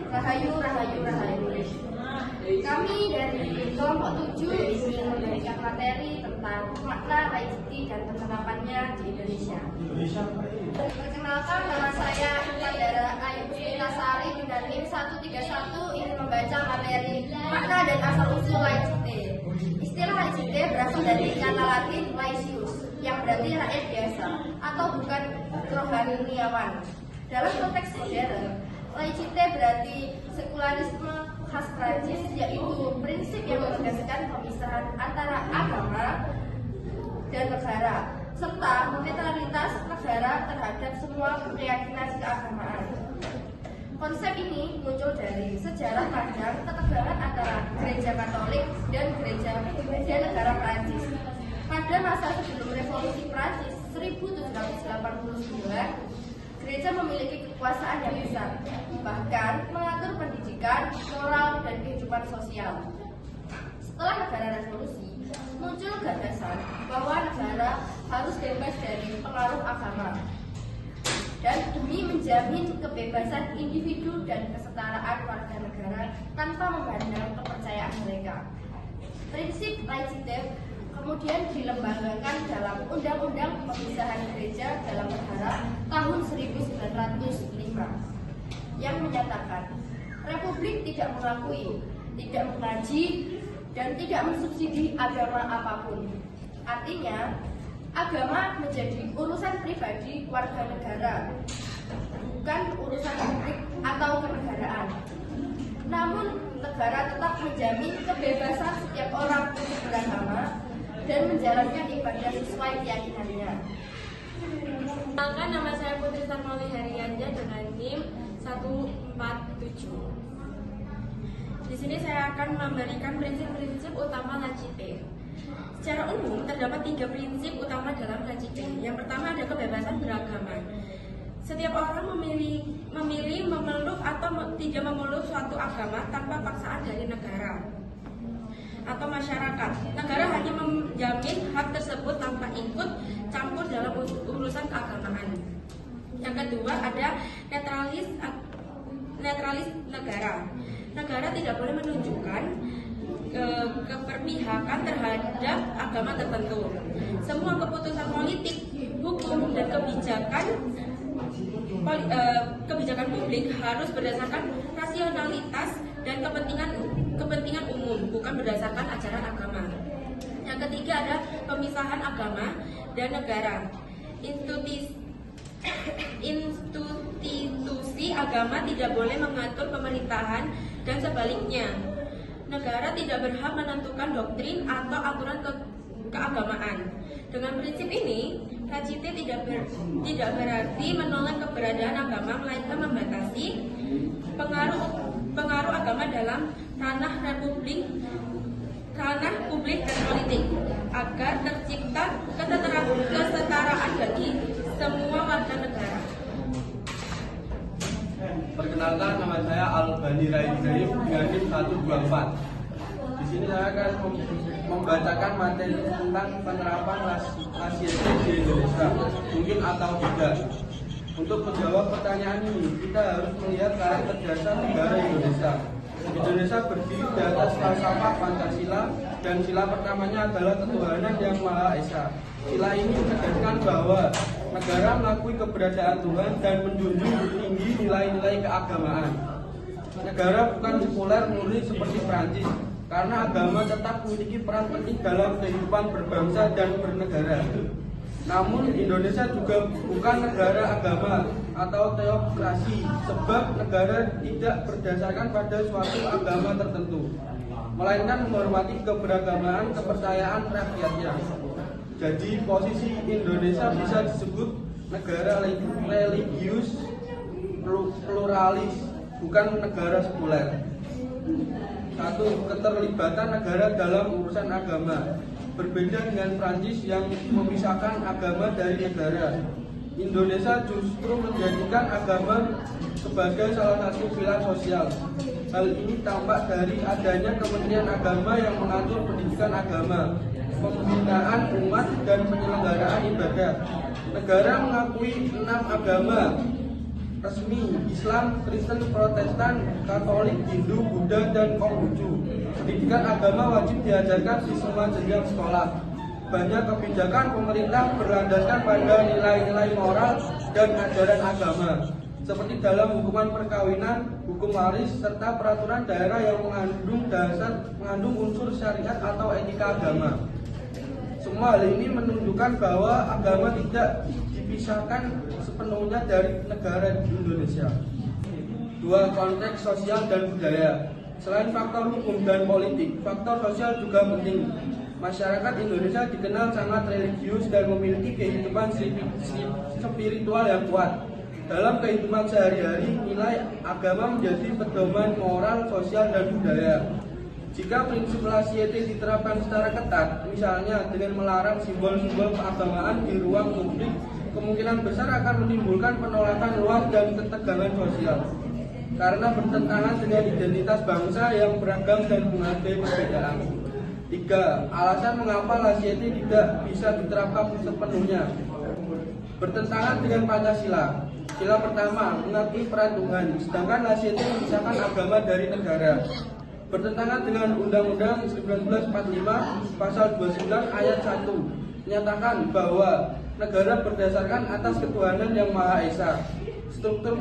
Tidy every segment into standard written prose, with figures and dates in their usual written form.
Rahayu, Rahayu, Rahayu. Kami dari kelompok 7 ingin memberikan materi tentang makna laicity dan penerapannya di Indonesia. Perkenalkan, nama saya Iftandara Ayu Sari dengan NIM 131 ingin membaca materi makna dan asal-usul laicity. Istilah laicity berasal dari kata Latin laicius, yang berarti rakyat biasa atau bukan rohaniawan. Dalam konteks modern, laicite berarti sekularisme khas Prancis, yaitu prinsip yang menegaskan pemisahan antara agama dan negara, serta netralitas negara terhadap semua keyakinan keagamaan. Konsep ini muncul dari sejarah panjang ketegangan antara gereja Katolik dan gereja negara Prancis. Pada masa sebelum Revolusi Prancis 1789, gereja memiliki kekuasaan yang besar, bahkan mengatur pendidikan, moral, dan kehidupan sosial. Setelah negara revolusi, muncul gagasan bahwa negara harus bebas dari pengaruh agama dan demi menjamin kebebasan individu dan kesetaraan warga negara tanpa memandang kepercayaan mereka. Prinsip laicite kemudian dilembagakan dalam Undang-Undang Pemisahan Gereja dalam Negara tahun 1905 yang menyatakan Republik tidak mengakui, tidak mengaji, dan tidak mensubsidi agama apapun. Artinya, agama menjadi urusan pribadi warga negara, bukan urusan publik atau kenegaraan. Namun, negara tetap menjamin kebebasan setiap orang untuk beragama dan menjalankan ibadah sesuai keyakinannya. Perkenalkan, nama saya Putri Sarmali Haryanja dengan NIM 147. Di sini saya akan memberikan prinsip-prinsip utama laicite. Secara umum terdapat 3 prinsip utama dalam laicite. Yang pertama ada kebebasan beragama. Setiap orang memilih memeluk atau tidak memeluk suatu agama tanpa paksaan dari negara atau masyarakat. Negara hanya menjamin hak tersebut tanpa ikut campur dalam urusan keagamaan. Yang kedua ada netralis negara. Negara tidak boleh menunjukkan keberpihakan terhadap agama tertentu. Semua keputusan politik, hukum, dan kebijakan publik harus berdasarkan rasionalitas dan kepentingan umum, bukan berdasarkan ajaran agama. Yang ketiga ada pemisahan agama dan negara. Institusi agama tidak boleh mengatur pemerintahan dan sebaliknya. Negara tidak berhak menentukan doktrin atau aturan keagamaan. Dengan prinsip ini, laicite tidak berarti menolak keberadaan agama, melainkan membatasi pengaruh agama dalam ranah publik dan politik agar tercipta kesetaraan bagi semua warga negara. Perkenalkan, nama saya Albani Raidhani dengan NIM 124. Di sini saya akan membacakan materi tentang penerapan laicite di Indonesia, mungkin atau tidak. Untuk menjawab pertanyaan ini, kita harus melihat karakter dasar negara Indonesia. Indonesia berdiri di atas falsafah Pancasila, dan sila pertamanya adalah ketuhanan yang Maha Esa. Sila ini menegaskan bahwa negara mengakui keberadaan Tuhan dan menjunjung tinggi nilai-nilai keagamaan. Negara bukan sekuler murni seperti Prancis, karena agama tetap memiliki peran penting dalam kehidupan berbangsa dan bernegara. Namun Indonesia juga bukan negara agama atau teokrasi, sebab negara tidak berdasarkan pada suatu agama tertentu, melainkan menghormati keberagamaan kepercayaan rakyatnya. Jadi posisi Indonesia bisa disebut negara religius pluralis, bukan negara sekuler. 1. Keterlibatan negara dalam urusan agama. Berbeda dengan Prancis yang memisahkan agama dari negara, Indonesia justru menjadikan agama sebagai salah satu pilar sosial. Hal ini tampak dari adanya Kementerian Agama yang mengatur pendidikan agama, pembinaan umat, dan penyelenggaraan ibadah. Negara mengakui 6 agama, resmi Islam, Kristen, Protestan, Katolik, Hindu, Buddha, dan Konghucu. Pendidikan agama wajib diajarkan di semua jenjang sekolah. Banyak kebijakan pemerintah berlandaskan pada nilai-nilai moral dan ajaran agama, seperti dalam hukuman perkawinan, hukum waris, serta peraturan daerah yang mengandung unsur syariat atau etika agama. Semua hal ini menunjukkan bahwa agama tidak dipisahkan sepenuhnya dari negara Indonesia. 2. Konteks sosial dan budaya. Selain faktor hukum dan politik, faktor sosial juga penting. Masyarakat Indonesia dikenal sangat religius dan memiliki kehidupan spiritual yang kuat. Dalam kehidupan sehari-hari, nilai agama menjadi pedoman moral, sosial, dan budaya. Jika prinsip Laicite diterapkan secara ketat, misalnya dengan melarang simbol-simbol keagamaan di ruang publik, kemungkinan besar akan menimbulkan penolakan luas dan ketegangan sosial, karena bertentangan dengan identitas bangsa yang beragam dan menghargai perbedaan. 3. Alasan mengapa Laicite tidak bisa diterapkan sepenuhnya. Bertentangan dengan Pancasila. Sila pertama mengakui peran Tuhan, sedangkan Laicite memisahkan agama dari negara. Bertentangan dengan Undang-Undang 1945 Pasal 29 Ayat 1 menyatakan bahwa negara berdasarkan atas ketuhanan yang Maha Esa. Struktur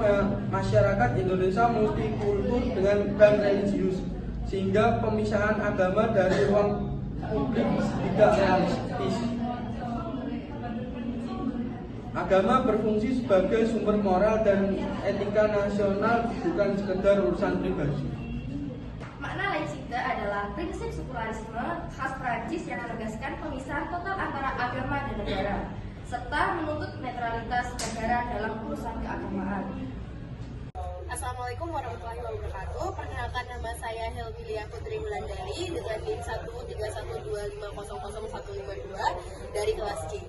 masyarakat Indonesia multikultur dan religius, sehingga pemisahan agama dari ruang publik tidak realistis. Agama berfungsi sebagai sumber moral dan etika nasional, bukan sekedar urusan pribadi. Makna Laicite adalah prinsip sekularisme khas Prancis yang menegaskan pemisahan total antara agama dan negara, serta menuntut netralitas negara dalam urusan keagamaan. Assalamualaikum warahmatullahi wabarakatuh. Perkenalkan, nama saya Helmilia Putri Wulandari dengan NIM 13125000152 dari kelas C.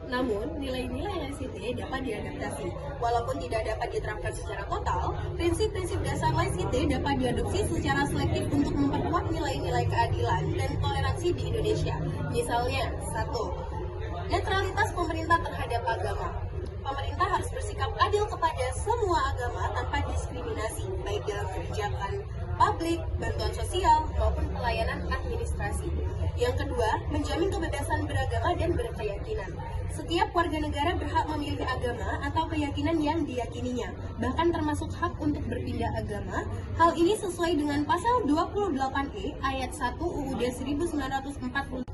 Namun, nilai-nilai Laicite dapat diadaptasi. Walaupun tidak dapat diterapkan secara total, prinsip-prinsip dasar Laicite dapat diadopsi secara selektif untuk memperkuat nilai-nilai keadilan dan toleransi di Indonesia. Misalnya, 1. Netralitas pemerintah terhadap agama. Pemerintah harus bersikap adil kepada semua agama tanpa diskriminasi, baik dalam kebijakan publik, bantuan sosial, maupun pelayanan administrasi. Yang kedua, menjamin kebebasan beragama dan berkeyakinan. Setiap warga negara berhak memilih agama atau keyakinan yang diyakininya, bahkan termasuk hak untuk berpindah agama. Hal ini sesuai dengan pasal 28E ayat 1 UUD 1940.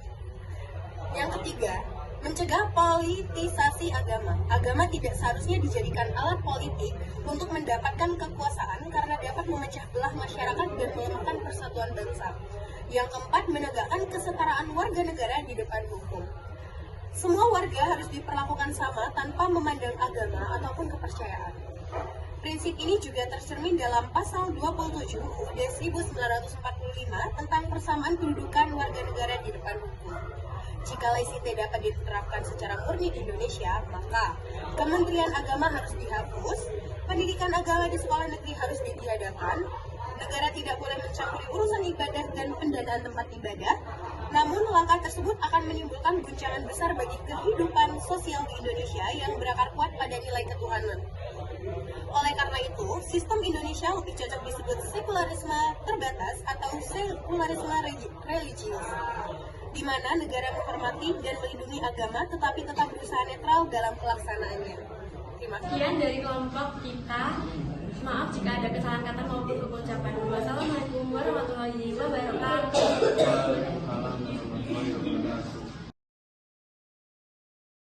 Yang ketiga, mencegah politisasi agama. Agama tidak seharusnya dijadikan alat politik untuk mendapatkan kekuasaan karena dapat memecah belah masyarakat dan melemahkan persatuan bangsa. Yang keempat, menegakkan kesetaraan warga negara di depan hukum. Semua warga harus diperlakukan sama tanpa memandang agama ataupun kepercayaan. Prinsip ini juga tercermin dalam pasal 27 UUD 1945 tentang persamaan kedudukan warga negara di depan hukum. Jika Laicite dapat diterapkan secara murni di Indonesia, maka Kementerian Agama harus dihapus, pendidikan agama di sekolah negeri harus ditiadakan, negara tidak boleh mencampuri urusan ibadah dan pendanaan tempat ibadah. Namun, langkah tersebut akan menimbulkan guncangan besar bagi kehidupan sosial di Indonesia yang berakar kuat pada nilai ketuhanan. Oleh karena itu, sistem Indonesia lebih cocok disebut sekularisme terbatas atau sekularisme religius, di mana negara menghormati dan melindungi agama tetapi tetap berusaha netral dalam pelaksanaannya. Terima kasih. Sekian dari kelompok kita. Maaf jika ada kesalahan kata maupun kekurangan.